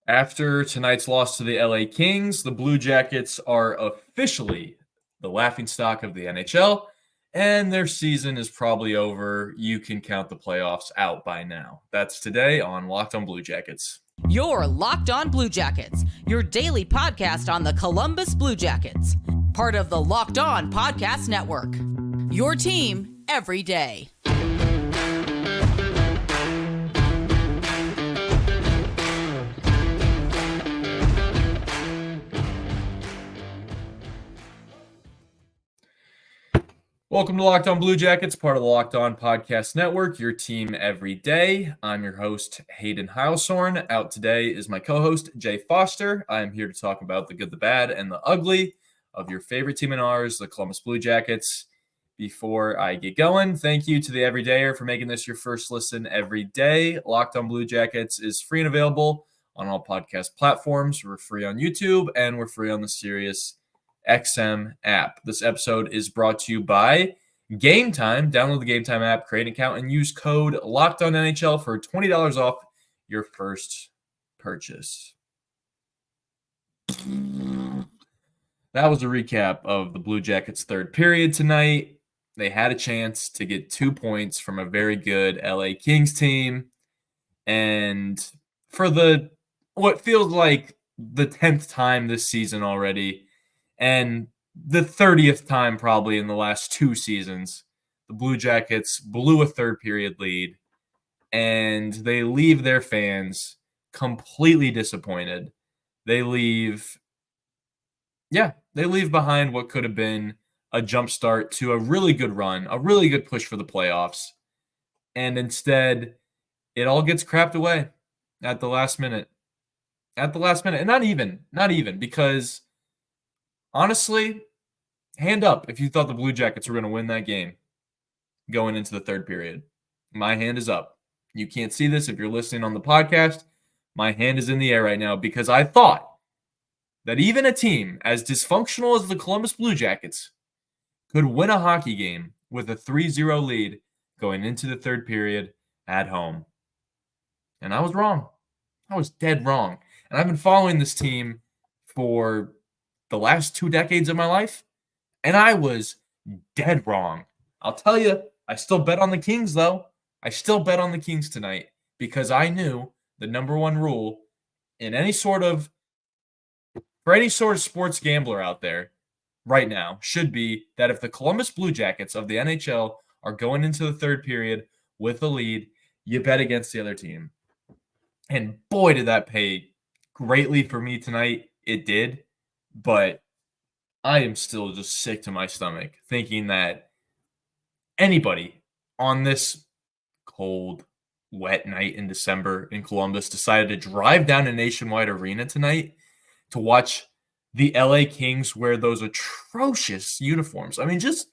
After tonight's loss to the LA Kings, the Blue Jackets are officially the laughingstock of the NHL, and their season is probably over. You can count the playoffs out by now. That's today on Locked On Blue Jackets. You're Locked On Blue Jackets, your daily podcast on the Columbus Blue Jackets, part of the Locked On Podcast Network. Your team every day. Welcome to Locked On Blue Jackets, part of the Locked On Podcast Network, your team every day. I'm your host, Hayden Heilsorn. Out today is my co-host, Jay Foster. I am here to talk about the good, the bad, and the ugly of your favorite team in ours, the Columbus Blue Jackets. Before I get going, thank you to the Everydayer for making this your first listen every day. Locked On Blue Jackets is free and available on all podcast platforms. We're free on YouTube, and we're free on the Sirius XM app. This episode is brought to you by Gametime. Download the Gametime app, create an account, and use code LOCKEDONNHL for $20 off your first purchase. That was a recap of the Blue Jackets' third period tonight. They had a chance to get 2 points from a very good LA Kings team. And for what feels like the 10th time this season already, and the 30th time probably in the last 2 seasons, the Blue Jackets blew a third period lead, and they leave their fans completely disappointed. They leave behind what could have been a jump start to a really good run, a really good push for the playoffs. And instead, it all gets crapped away at the last minute. And not even because honestly, hand up if you thought the Blue Jackets were going to win that game going into the third period. My hand is up. You can't see this if you're listening on the podcast. My hand is in the air right now because I thought that even a team as dysfunctional as the Columbus Blue Jackets could win a hockey game with a 3-0 lead going into the third period at home. And I was wrong. I was dead wrong. And I've been following this team for the last 2 decades of my life, and I was dead wrong. I'll tell you, I still bet on the Kings, though. I still bet on the Kings tonight because I knew the number one rule for any sort of sports gambler out there right now should be that if the Columbus Blue Jackets of the NHL are going into the third period with a lead, you bet against the other team. And boy, did that pay greatly for me tonight. It did. But I am still just sick to my stomach thinking that anybody on this cold, wet night in December in Columbus decided to drive down a Nationwide Arena tonight to watch the LA Kings wear those atrocious uniforms. I mean, just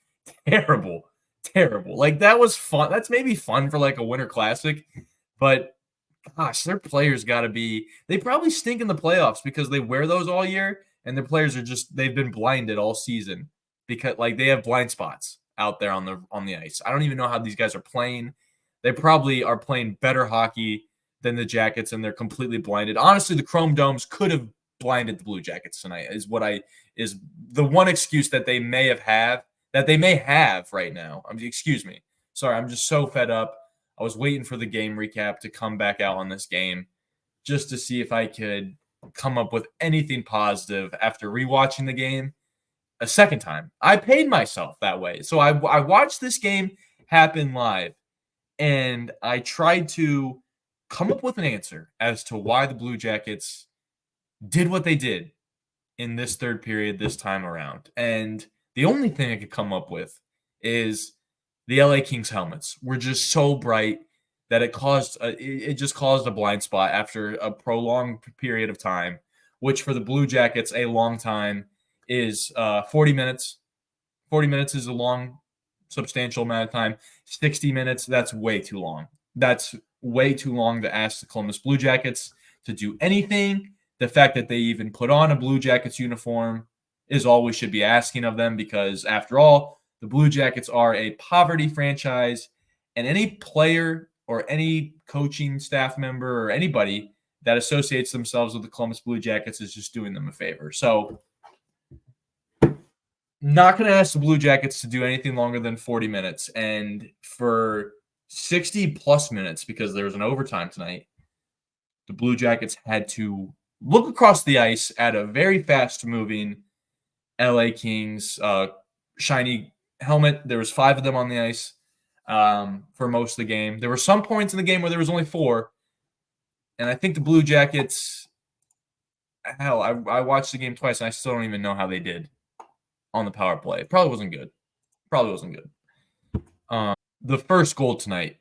terrible. Like, that was fun. That's maybe fun for like a Winter Classic, but gosh, their players got to be – they probably stink in the playoffs because they wear those all year. And their players are they've been blinded all season because like they have blind spots out there on the ice. I don't even know how these guys are playing. They probably are playing better hockey than the Jackets, and they're completely blinded. Honestly, the Chrome Domes could have blinded the Blue Jackets tonight is the one excuse that they may have right now. I mean, excuse me. Sorry, I'm just so fed up. I was waiting for the game recap to come back out on this game just to see if I could come up with anything positive after rewatching the game a second time. I paid myself that way. So I watched this game happen live, and I tried to come up with an answer as to why the Blue Jackets did what they did in this third period this time around. And the only thing I could come up with is the LA Kings helmets were just so bright that it just caused a blind spot after a prolonged period of time, which for the Blue Jackets, a long time is 40 minutes. 40 minutes is a long, substantial amount of time. 60 minutes, that's way too long. That's way too long to ask the Columbus Blue Jackets to do anything. The fact that they even put on a Blue Jackets uniform is all we should be asking of them because, after all, the Blue Jackets are a poverty franchise, and any player or any coaching staff member or anybody that associates themselves with the Columbus Blue Jackets is just doing them a favor. So not going to ask the Blue Jackets to do anything longer than 40 minutes. And for 60-plus minutes, because there was an overtime tonight, the Blue Jackets had to look across the ice at a very fast-moving LA Kings shiny helmet. There was 5 of them on the ice for most of the game. There were some points in the game where there was only 4. And I think the Blue Jackets, hell, I watched the game twice, and I still don't even know how they did on the power play. It probably wasn't good. The first goal tonight,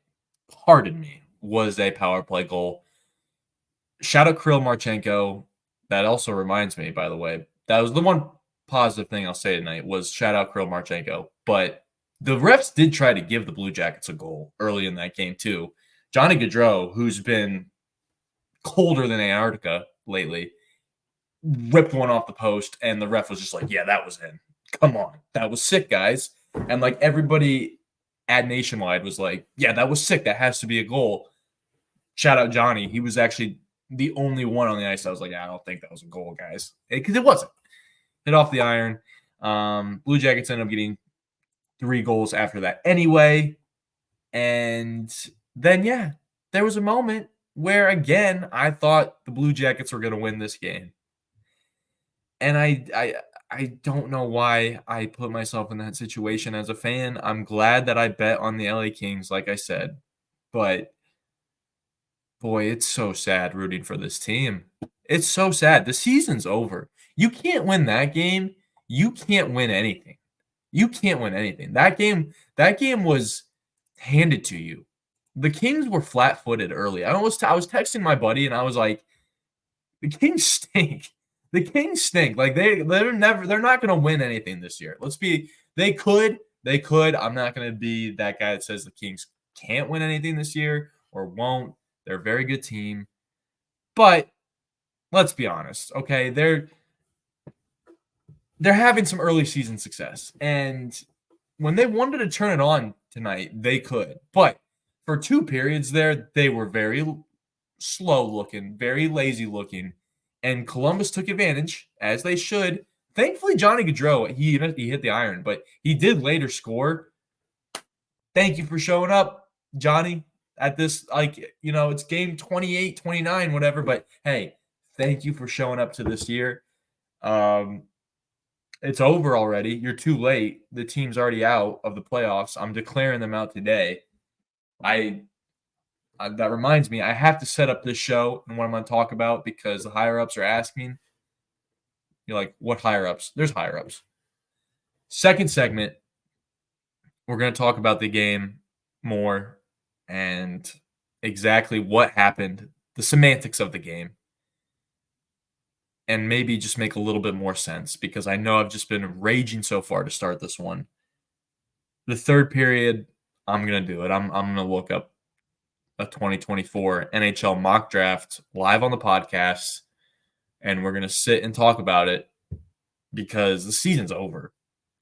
pardon me, was a power play goal. Shout out Kirill Marchenko. That also reminds me, by the way, that was the one positive thing I'll say tonight was shout out Kirill Marchenko. But the refs did try to give the Blue Jackets a goal early in that game too. Johnny Gaudreau, who's been colder than Antarctica lately, ripped one off the post, and the ref was just like, yeah, that was in. Come on. That was sick, guys. And like everybody at Nationwide was like, yeah, that was sick. That has to be a goal. Shout out Johnny. He was actually the only one on the ice that was like, yeah, I don't think that was a goal, guys. Because it wasn't. Hit off the iron. Blue Jackets ended up getting 3 goals after that anyway. And then, yeah, there was a moment where, again, I thought the Blue Jackets were going to win this game. And I don't know why I put myself in that situation as a fan. I'm glad that I bet on the LA Kings, like I said. But, boy, it's so sad rooting for this team. It's so sad. The season's over. You can't win that game. You can't win anything. That game was handed to you. The Kings were flat-footed early. I was texting my buddy, and I was like, the Kings stink. The Kings stink. Like they're not going to win anything this year. They could. I'm not going to be that guy that says the Kings can't win anything this year or won't. They're a very good team. But let's be honest, okay? They're having some early season success. And when they wanted to turn it on tonight, they could. But for 2 periods there, they were very slow looking, very lazy looking. And Columbus took advantage, as they should. Thankfully, Johnny Gaudreau, he hit the iron, but he did later score. Thank you for showing up, Johnny, at this, it's game 28, 29, whatever. But, hey, thank you for showing up to this year. It's over already. You're too late. The team's already out of the playoffs. I'm declaring them out today. That reminds me, I have to set up this show and what I'm going to talk about because the higher-ups are asking. You're like, what higher-ups? There's higher-ups. Second segment, we're going to talk about the game more and exactly what happened, the semantics of the game, and maybe just make a little bit more sense because I know I've just been raging so far to start this one. The third period, I'm going to do it. I'm going to look up a 2024 NHL mock draft live on the podcast, and we're going to sit and talk about it because the season's over,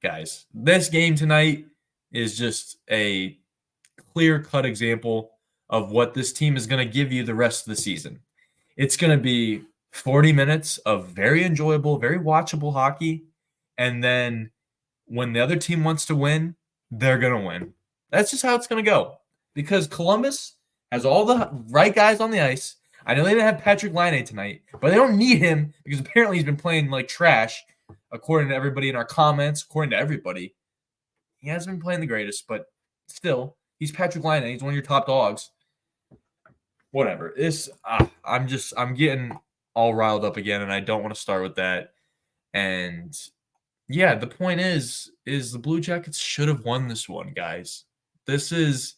guys. This game tonight is just a clear-cut example of what this team is going to give you the rest of the season. It's going to be 40 minutes of very enjoyable, very watchable hockey, and then when the other team wants to win, they're going to win. That's just how it's going to go because Columbus has all the right guys on the ice. I know they didn't have Patrick Laine tonight, but they don't need him because apparently he's been playing like trash, according to everybody in our comments, according to everybody. He hasn't been playing the greatest, but still, he's Patrick Laine. He's one of your top dogs. Whatever. I'm getting all riled up again, and I don't want to start with that. And yeah, the point is the Blue Jackets should have won this one, guys. This is,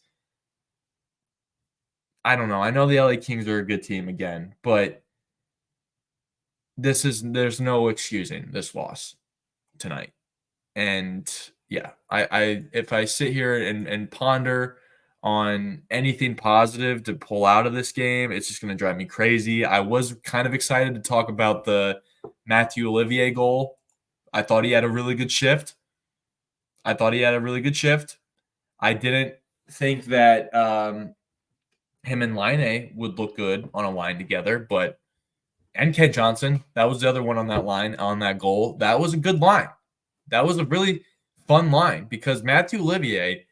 I don't know. I know the LA Kings are a good team again, but there's no excusing this loss tonight. And yeah, if I sit here and ponder on anything positive to pull out of this game, it's just going to drive me crazy. I was kind of excited to talk about the Matthew Olivier goal. I thought he had a really good shift. I didn't think that him and Line would look good on a line together, and Ken Johnson, that was the other one on that line, on that goal. That was a good line. That was a really fun line because Matthew Olivier,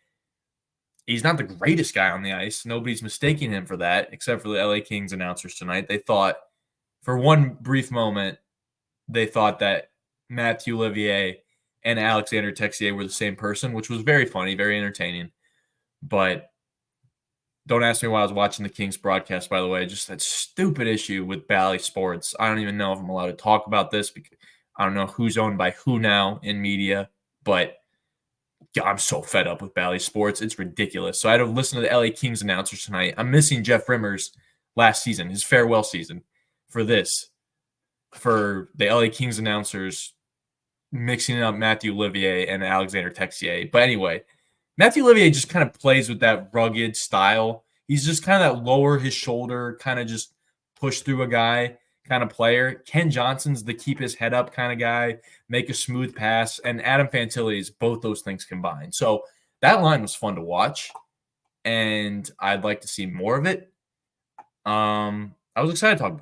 he's not the greatest guy on the ice. Nobody's mistaking him for that, except for the LA Kings announcers tonight. They thought, for one brief moment, they thought that Matthew Olivier and Alexander Texier were the same person, which was very funny, very entertaining. But don't ask me why I was watching the Kings broadcast, by the way. Just that stupid issue with Bally Sports. I don't even know if I'm allowed to talk about this because I don't know who's owned by who now in media, but I'm so fed up with Bally Sports. It's ridiculous. So I had to listen to the LA Kings announcers tonight. I'm missing Jeff Rimmer's last season, his farewell season, for this. For the LA Kings announcers mixing up Matthew Olivier and Alexander Texier. But anyway, Matthew Olivier just kind of plays with that rugged style. He's just kind of that lower his shoulder, kind of just push through a guy kind of player. Ken Johnson's the keep his head up kind of guy, make a smooth pass, and Adam Fantilli is both those things combined. So that line was fun to watch, and I'd like to see more of it. I was excited to talk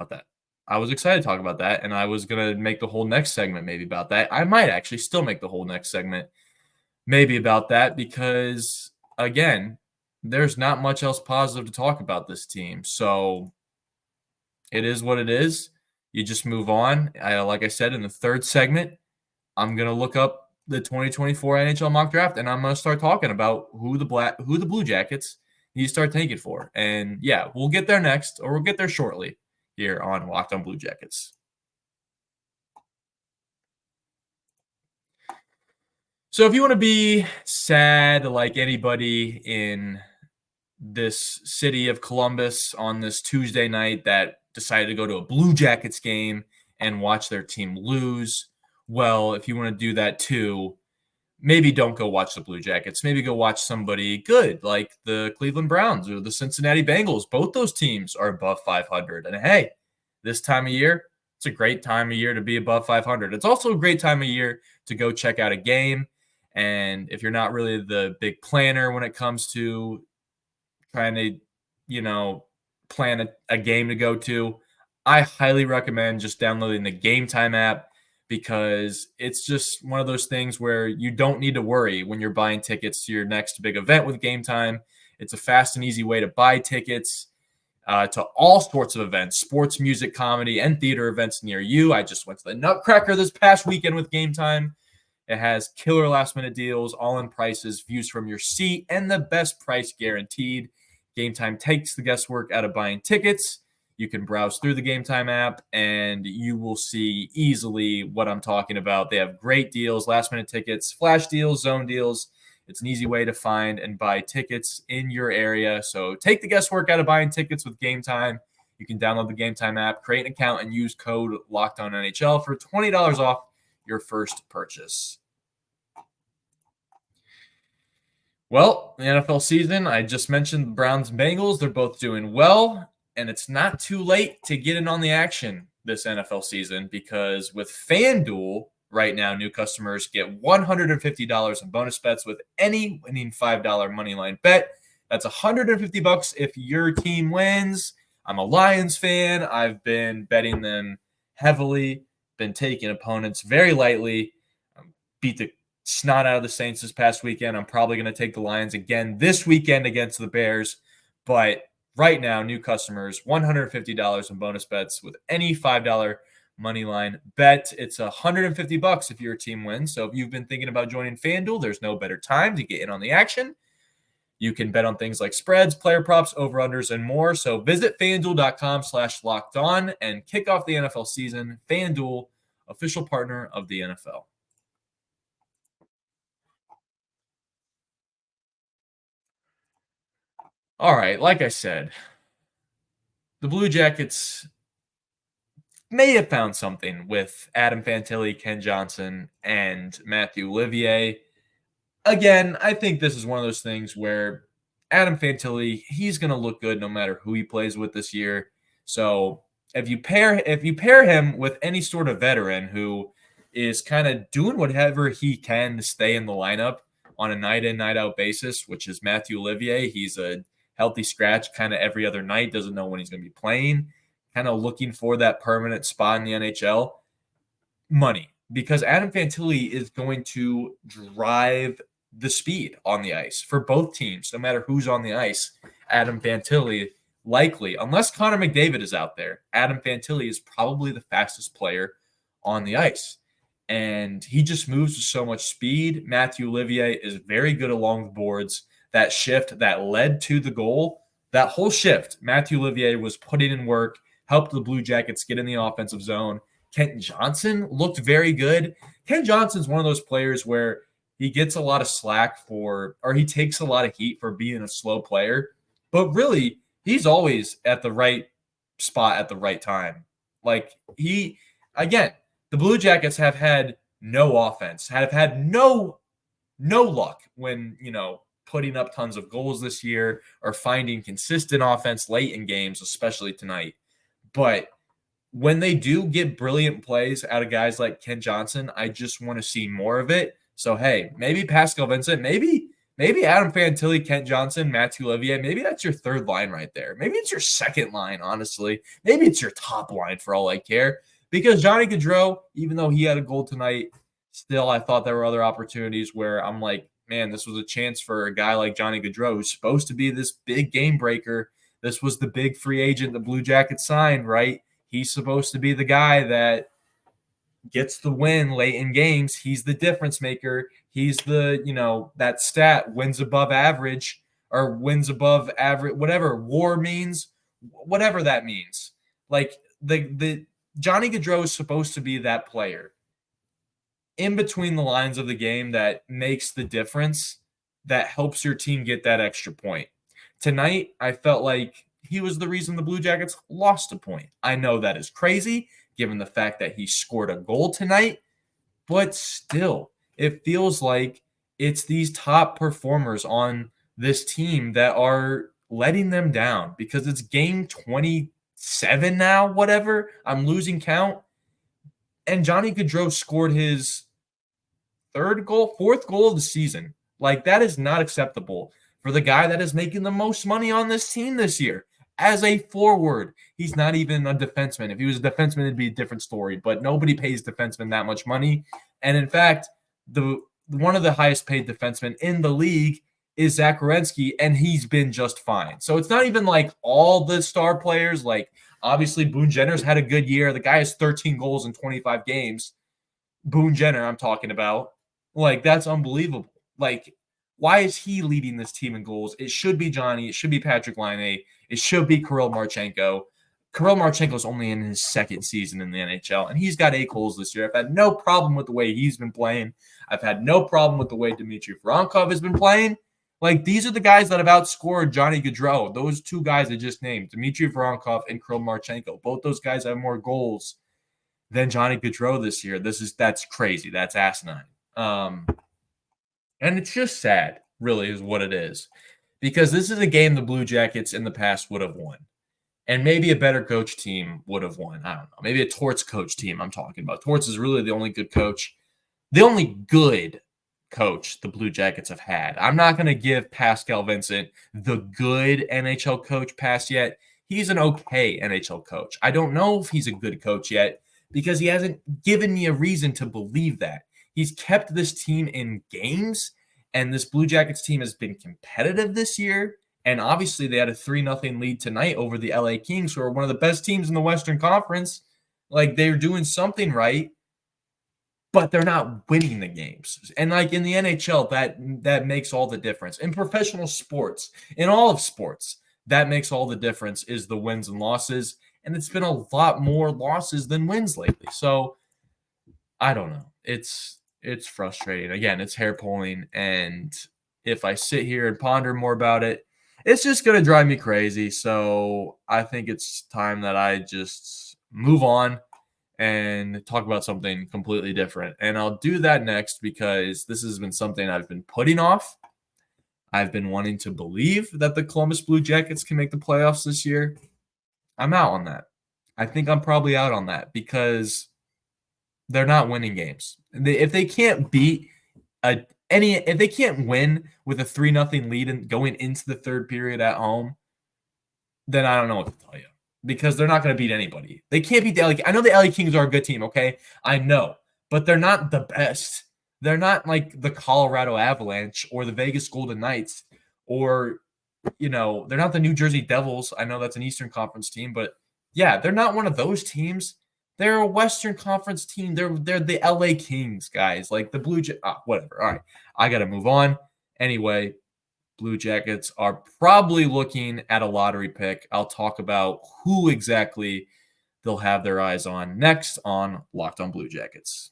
about that. And I was going to make the whole next segment maybe about that. I might actually still make the whole next segment maybe about that because, again, there's not much else positive to talk about this team. So it is what it is. You just move on. Like I said, in the third segment, I'm going to look up the 2024 NHL mock draft, and I'm going to start talking about who the Blue Jackets need to start tanking for. And, yeah, we'll get there next, or we'll get there shortly here on Locked On Blue Jackets. So if you want to be sad like anybody in this city of Columbus on this Tuesday night that decided to go to a Blue Jackets game and watch their team lose, well, if you want to do that too, maybe don't go watch the Blue Jackets. Maybe go watch somebody good like the Cleveland Browns or the Cincinnati Bengals. Both those teams are above 500. And hey, this time of year, it's a great time of year to be above 500. It's also a great time of year to go check out a game. And if you're not really the big planner when it comes to trying to, plan a game to go to, I highly recommend just downloading the Gametime app because it's just one of those things where you don't need to worry when you're buying tickets to your next big event with Gametime. It's a fast and easy way to buy tickets to all sorts of events, sports, music, comedy, and theater events near you. I just went to the Nutcracker this past weekend with Gametime. It has killer last-minute deals, all-in prices, views from your seat, and the best price guaranteed. Gametime takes the guesswork out of buying tickets. You can browse through the Gametime app, and you will see easily what I'm talking about. They have great deals, last-minute tickets, flash deals, zone deals. It's an easy way to find and buy tickets in your area. So take the guesswork out of buying tickets with Gametime. You can download the Gametime app, create an account, and use code LOCKEDONNHL for $20 off your first purchase. Well, the NFL season, I just mentioned the Browns and Bengals. They're both doing well, and it's not too late to get in on the action this NFL season because with FanDuel right now, new customers get $150 in bonus bets with any winning $5 moneyline bet. That's $150 if your team wins. I'm a Lions fan. I've been betting them heavily, been taking opponents very lightly. Beat the snot out of the Saints this past weekend. I'm probably going to take the Lions again this weekend against the Bears. But right now, new customers, $150 in bonus bets with any $5 money line bet. It's $150 if your team wins. So if you've been thinking about joining FanDuel, there's no better time to get in on the action. You can bet on things like spreads, player props, over-unders, and more. So visit FanDuel.com/lockedon and kick off the NFL season. FanDuel, official partner of the NFL. All right, like I said, the Blue Jackets may have found something with Adam Fantilli, Ken Johnson, and Matthew Olivier. Again, I think this is one of those things where Adam Fantilli, he's going to look good no matter who he plays with this year. So if you pair him with any sort of veteran who is kind of doing whatever he can to stay in the lineup on a night in, night out basis, which is Matthew Olivier. He's a healthy scratch kind of every other night, doesn't know when he's going to be playing, kind of looking for that permanent spot in the NHL. Money, because Adam Fantilli is going to drive the speed on the ice for both teams, no matter who's on the ice. Adam Fantilli likely, unless Connor McDavid is out there, Adam Fantilli is probably the fastest player on the ice. And he just moves with so much speed. Matthew Olivier is very good along the boards. That shift that led to the goal, that whole shift, Matthew Olivier was putting in work, helped the Blue Jackets get in the offensive zone. Kent Johnson looked very good. Kent Johnson's one of those players where he gets a lot of slack or he takes a lot of heat for being a slow player, but really he's always at the right spot at the right time. Like again, the Blue Jackets have had no offense, have had no luck when, putting up tons of goals this year or finding consistent offense late in games, especially tonight. But when they do get brilliant plays out of guys like Ken Johnson, I just want to see more of it. So, hey, maybe Pascal Vincent, maybe Adam Fantilli, Kent Johnson, Matthew Olivier, maybe that's your third line right there. Maybe it's your second line, honestly. Maybe it's your top line for all I care. Because Johnny Gaudreau, even though he had a goal tonight, still I thought there were other opportunities where I'm like, man, this was a chance for a guy like Johnny Gaudreau who's supposed to be this big game breaker. This was the big free agent the Blue Jackets signed, right? He's supposed to be the guy that gets the win late in games. He's the difference maker. He's the, that stat, wins above average or wins above average, whatever WAR means, whatever that means. Like the Johnny Gaudreau is supposed to be that player in between the lines of the game that makes the difference, that helps your team get that extra point. Tonight, I felt like he was the reason the Blue Jackets lost a point. I know that is crazy, given the fact that he scored a goal tonight, but still, it feels like it's these top performers on this team that are letting them down because it's game 27 now, whatever. I'm losing count. And Johnny Gaudreau scored his fourth goal of the season. Like, that is not acceptable for the guy that is making the most money on this team this year. As a forward, he's not even a defenseman. If he was a defenseman, it'd be a different story. But nobody pays defensemen that much money. And in fact, one of the highest paid defensemen in the league is Zach Werenski, and he's been just fine. So it's not even like all the star players. Like, obviously, Boone Jenner's had a good year. The guy has 13 goals in 25 games. Boone Jenner, I'm talking about. Like, that's unbelievable. Like, why is he leading this team in goals? It should be Johnny. It should be Patrick Laine. It should be Kirill Marchenko. Kirill Marchenko's only in his second season in the NHL, and he's got 8 goals this year. I've had no problem with the way he's been playing. I've had no problem with the way Dmitry Voronkov has been playing. Like, these are the guys that have outscored Johnny Gaudreau. Those two guys I just named, Dmitry Voronkov and Kirill Marchenko. Both those guys have more goals than Johnny Gaudreau this year. That's crazy. That's asinine. And it's just sad, really, is what it is. Because this is a game the Blue Jackets in the past would have won. And maybe a better coach team would have won. I don't know. Maybe a Torts coach team I'm talking about. Torts is really the only good coach. The only good coach the Blue Jackets have had. I'm not going to give Pascal Vincent the good NHL coach pass yet. He's an okay NHL coach. I don't know if he's a good coach yet because he hasn't given me a reason to believe that. He's kept this team in games, and this Blue Jackets team has been competitive this year. And obviously, they had a 3-0 lead tonight over the LA Kings, who are one of the best teams in the Western Conference. Like, they're doing something right, but they're not winning the games. And like in the NHL, that makes all the difference. In professional sports, in all of sports, that makes all the difference is the wins and losses. And it's been a lot more losses than wins lately. So I don't know. It's frustrating. Again, it's hair pulling. And if I sit here and ponder more about it, it's just going to drive me crazy. So I think it's time that I just move on and talk about something completely different. And I'll do that next because this has been something I've been putting off. I've been wanting to believe that the Columbus Blue Jackets can make the playoffs this year. I'm out on that. I think I'm probably out on that because they're not winning games. If they can't if they can't win with a 3-0 lead and going into the third period at home, then I don't know what to tell you, because they're not going to beat anybody. They can't beat the LA. I know the LA Kings are a good team, okay? I know, but they're not the best. They're not like the Colorado Avalanche or the Vegas Golden Knights, or, they're not the New Jersey Devils. I know that's an Eastern Conference team, but yeah, they're not one of those teams. They're a Western Conference team. They're the LA Kings, guys. Like the Blue Jackets. Whatever. All right, I got to move on. Anyway, Blue Jackets are probably looking at a lottery pick. I'll talk about who exactly they'll have their eyes on next on Locked On Blue Jackets.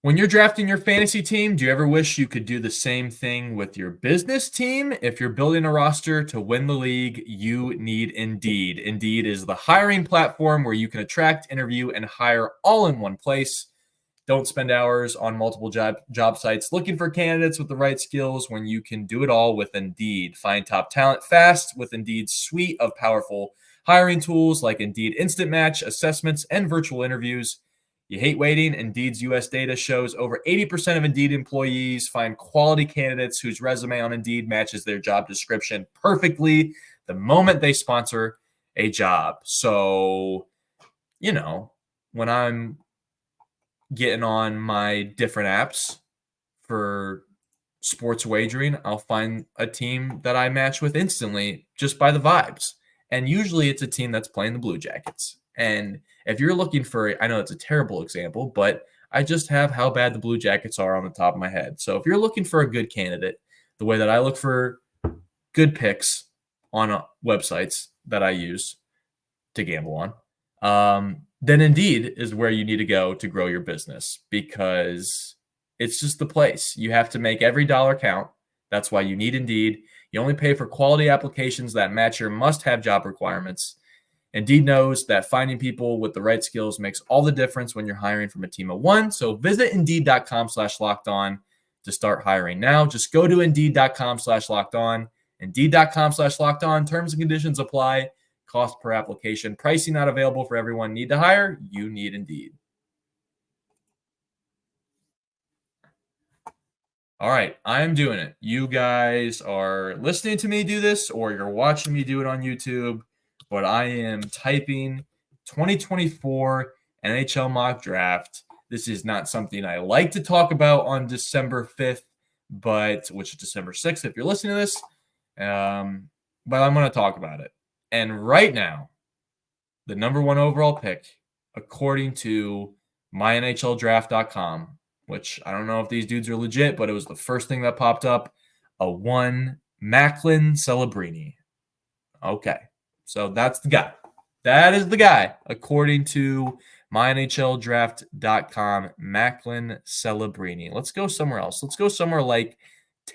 When you're drafting your fantasy team, do you ever wish you could do the same thing with your business team? If you're building a roster to win the league, you need Indeed. Indeed is the hiring platform where you can attract, interview, and hire all in one place. Don't spend hours on multiple job sites looking for candidates with the right skills when you can do it all with Indeed. Find top talent fast with Indeed's suite of powerful hiring tools like Indeed Instant Match, assessments, and virtual interviews. You hate waiting? Indeed's U.S. data shows over 80% of Indeed employees find quality candidates whose resume on Indeed matches their job description perfectly the moment they sponsor a job. So, when I'm getting on my different apps for sports wagering, I'll find a team that I match with instantly just by the vibes. And usually it's a team that's playing the Blue Jackets. And if you're looking for, I know it's a terrible example, but I just have how bad the Blue Jackets are on the top of my head. So if you're looking for a good candidate, the way that I look for good picks on websites that I use to gamble on, then Indeed is where you need to go to grow your business, because it's just the place. You have to make every dollar count. That's why you need Indeed. You only pay for quality applications that match your must-have job requirements. Indeed knows that finding people with the right skills makes all the difference when you're hiring from a team of one. So visit Indeed.com/lockedon to start hiring now. Just go to Indeed.com/lockedon. Indeed.com/lockedon. Terms and conditions apply. Cost per application. Pricing not available for everyone. Need to hire? You need Indeed. All right, I'm doing it. You guys are listening to me do this, or you're watching me do it on YouTube. But I am typing 2024 NHL mock draft. This is not something I like to talk about on December 5th, which is December 6th if you're listening to this. But I'm going to talk about it. And right now, the number one overall pick, according to mynhldraft.com, which I don't know if these dudes are legit, but it was the first thing that popped up, a one Macklin Celebrini. Okay. So that's the guy. That is the guy, according to mynhldraft.com, Macklin Celebrini. Let's go somewhere else. Let's go somewhere like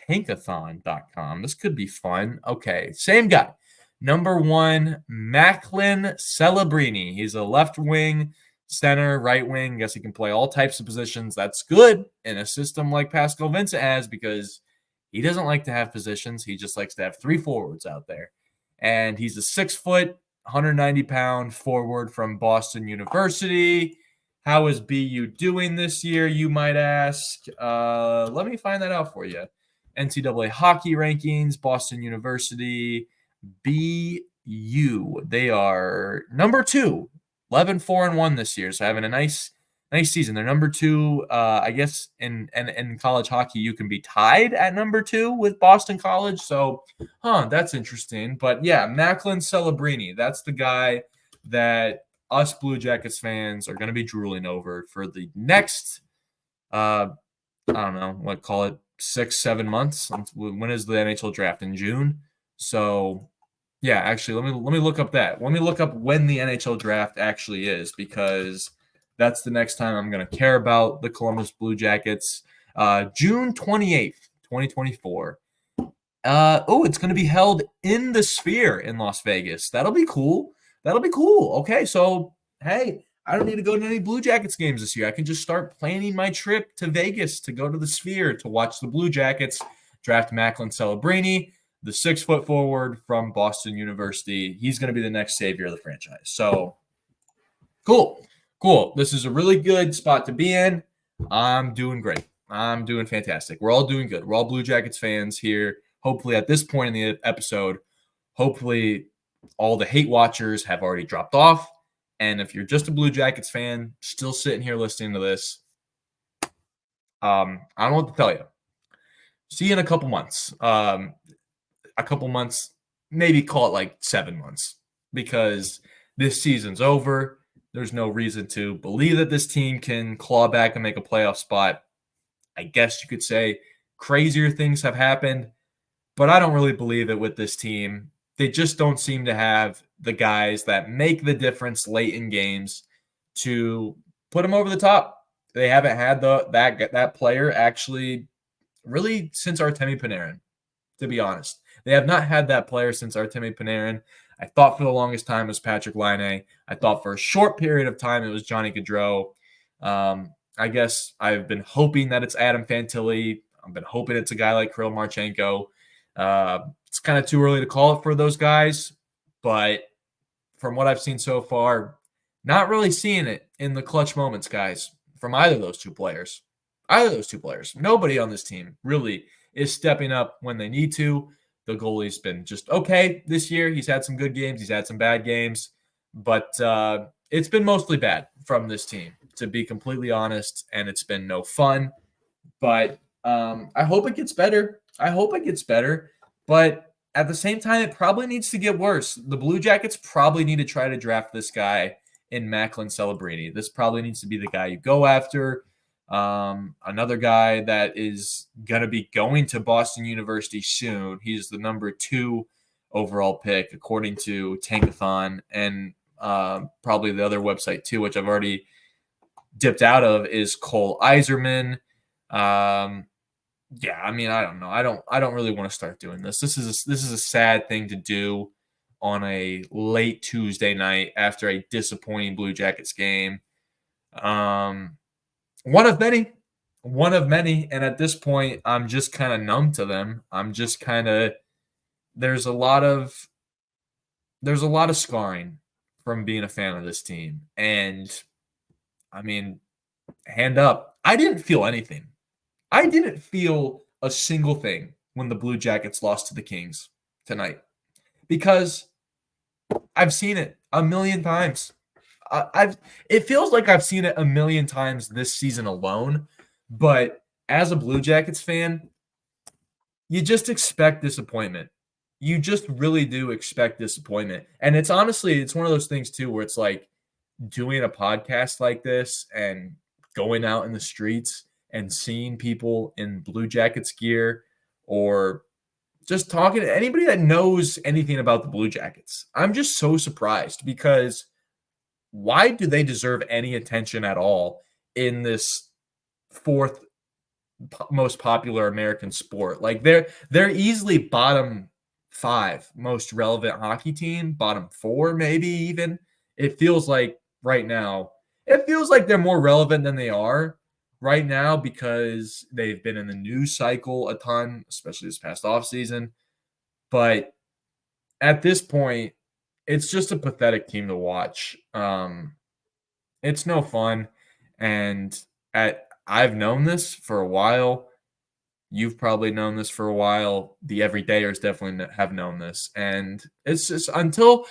tankathon.com. This could be fun. Okay, same guy. Number one, Macklin Celebrini. He's a left wing, center, right wing. I guess he can play all types of positions. That's good in a system like Pascal Vincent has, because he doesn't like to have positions. He just likes to have three forwards out there. And he's a 6 foot, 190-pound forward from Boston University. How is BU doing this year, you might ask? Let me find that out for you. NCAA hockey rankings, Boston University, BU. They are number 2, 11-4-1 this year. So having a nice season. They're number 2. I guess in college hockey, you can be tied at number 2 with Boston College. So, that's interesting. But yeah, Macklin Celebrini, that's the guy that us Blue Jackets fans are going to be drooling over for the next, I don't know, call it 6-7 months. When is the NHL draft? In June? So, yeah, actually, let me look up that. Let me look up when the NHL draft actually is, because that's the next time I'm going to care about the Columbus Blue Jackets. June 28th, 2024. It's going to be held in the Sphere in Las Vegas. That'll be cool. Okay, so, hey, I don't need to go to any Blue Jackets games this year. I can just start planning my trip to Vegas to go to the Sphere to watch the Blue Jackets draft Macklin Celebrini, the 6 foot forward from Boston University. He's going to be the next savior of the franchise. So, cool. This is a really good spot to be in. I'm doing great. I'm doing fantastic. We're all doing good. We're all Blue Jackets fans here. Hopefully, at this point in the episode, hopefully all the hate watchers have already dropped off. And if you're just a Blue Jackets fan, still sitting here listening to this, I don't know what to tell you. See you in a couple months. Maybe call it like 7 months, because this season's over. There's no reason to believe that this team can claw back and make a playoff spot. I guess you could say crazier things have happened, but I don't really believe it with this team. They just don't seem to have the guys that make the difference late in games to put them over the top. They haven't had that player actually really since Artemi Panarin, to be honest. They have not had that player since Artemi Panarin. I thought for the longest time it was Patrick Laine. I thought for a short period of time it was Johnny Gaudreau. I guess I've been hoping that it's Adam Fantilli. I've been hoping it's a guy like Kirill Marchenko. It's kind of too early to call it for those guys, but from what I've seen so far, not really seeing it in the clutch moments, guys, from either of those two players. Nobody on this team really is stepping up when they need to. The goalie's been just okay this year. He's had some good games. He's had some bad games. But it's been mostly bad from this team, to be completely honest, and it's been no fun. But I hope it gets better. But at the same time, it probably needs to get worse. The Blue Jackets probably need to try to draft this guy in Macklin Celebrini. This probably needs to be the guy you go after. Another guy that is going to be going to Boston University soon. He's the number 2 overall pick, according to Tankathon, and probably the other website too, which I've already dipped out of, is Cole Iserman. Yeah, I mean, I don't know. I don't really want to start doing this. This is a sad thing to do on a late Tuesday night after a disappointing Blue Jackets game. One of many. And at this point, I'm just kind of numb to them. I'm just kind of, there's a lot of scarring from being a fan of this team. And I mean, hand up, I didn't feel anything. I didn't feel a single thing when the Blue Jackets lost to the Kings tonight, because I've seen it a million times. It feels like I've seen it a million times this season alone, but as a Blue Jackets fan, you just expect disappointment. You just really do expect disappointment. And it's one of those things too, where it's like doing a podcast like this and going out in the streets and seeing people in Blue Jackets gear, or just talking to anybody that knows anything about the Blue Jackets. I'm just so surprised, because why do they deserve any attention at all in this 4th most popular American sport? Like, they're easily bottom 5 most relevant hockey team, bottom 4 maybe even. It feels like right now, they're more relevant than they are right now, because they've been in the news cycle a ton, especially this past offseason. But at this point, it's just a pathetic team to watch. It's no fun. And I've known this for a while. You've probably known this for a while. The everydayers definitely have known this. And it's just until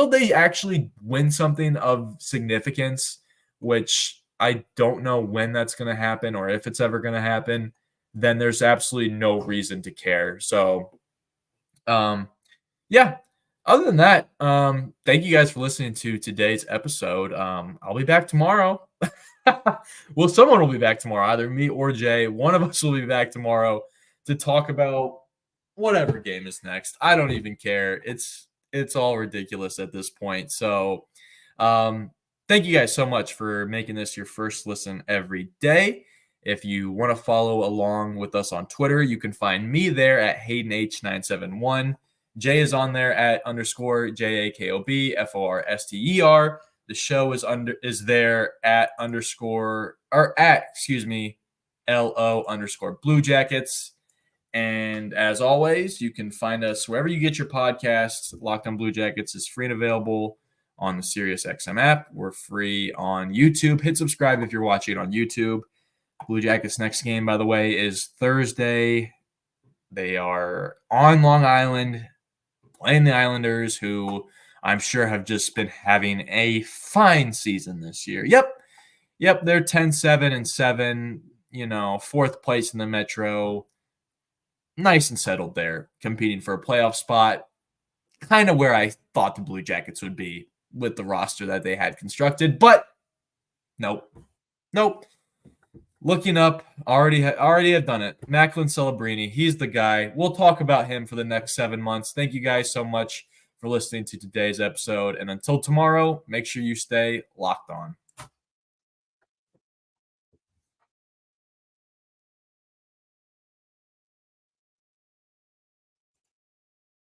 they actually win something of significance, which I don't know when that's going to happen or if it's ever going to happen, then there's absolutely no reason to care. So, yeah. Other than that, thank you guys for listening to today's episode. I'll be back tomorrow. Well, someone will be back tomorrow, either me or Jay. One of us will be back tomorrow to talk about whatever game is next. I don't even care. It's all ridiculous at this point. So, thank you guys so much for making this your first listen every day. If you want to follow along with us on Twitter, you can find me there at HaydenH971. Jay is on there at _JAKOBFORSTER. The show is there at LO_Blue Jackets. And as always, you can find us wherever you get your podcasts. Locked On Blue Jackets is free and available on the SiriusXM app. We're free on YouTube. Hit subscribe if you're watching it on YouTube. Blue Jackets' next game, by the way, is Thursday. They are on Long Island playing the Islanders, who I'm sure have just been having a fine season this year. Yep, they're 10-7-7, fourth place in the Metro. Nice and settled there, competing for a playoff spot. Kind of where I thought the Blue Jackets would be with the roster that they had constructed, but nope. Looking up, already have done it. Macklin Celebrini, he's the guy. We'll talk about him for the next 7 months. Thank you guys so much for listening to today's episode. And until tomorrow, make sure you stay locked on.